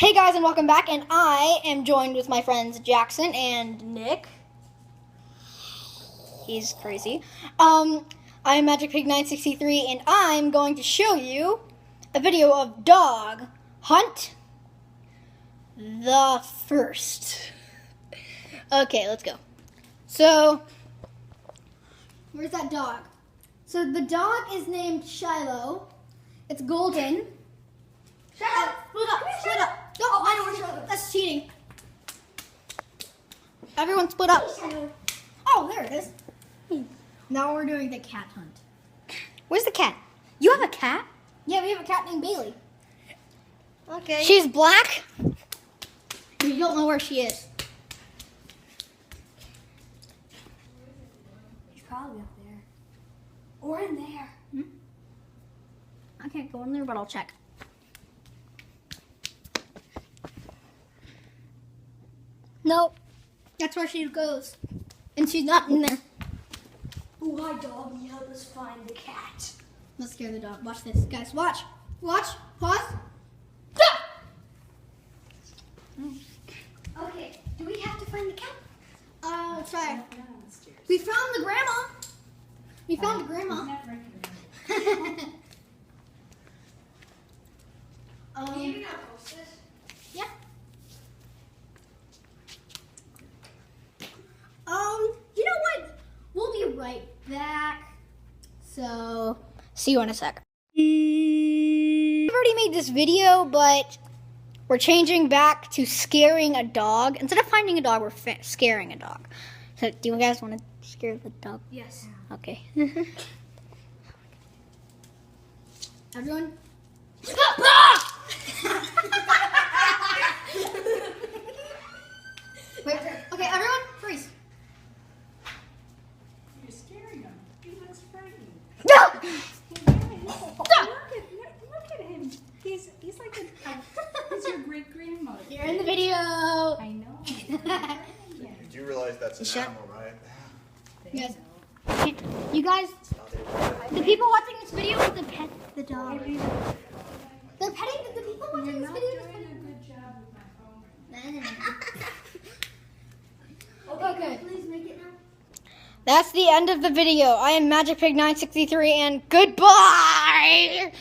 Hey guys, and welcome back, and I am joined with my friends Jackson and Nick. He's crazy. I'm Magic Pig 963, and I'm going to show you a video of Dog Hunt the First. Okay, let's go. So, where's that dog? So the dog is named Shiloh. It's golden. Shut up! Split up! No, I don't want to shut up. That's cheating. Everyone split up. Oh, there it is. Now we're doing the cat hunt. Where's the cat? You have a cat? Yeah, we have a cat named Bailey. Okay. She's black? You don't know where she is. She's probably up there. Or in there. I can't go in there, but I'll check. Nope. That's where she goes. And she's not in there. Oh, hi, doggy. Help us find the cat. Let's scare the dog. Watch this. Guys, watch. Watch. Pause. Okay, do we have to find the cat? Try. We found the grandma. We found the grandma. Maybe not post this. Yeah. You know what? We'll be right back. So, see you in a sec. I've already made this video, but we're changing back to scaring a dog. Instead of finding a dog, we're scaring a dog. So, do you guys want to scare the dog? Yes. Okay. Everyone? Wait, okay, everyone, freeze. You're scaring him. He looks frightened. No! Look at him. He's like he's your great grandmother. You're in the video. I know. You do realize that's an animal, right? Yes. You guys, the people watching this video have to pet the dog. They're petting the people watching You're this not video. doing a good job with my phone. Okay, please make it now. That's the end of the video. I am Magic Pig 963, and goodbye.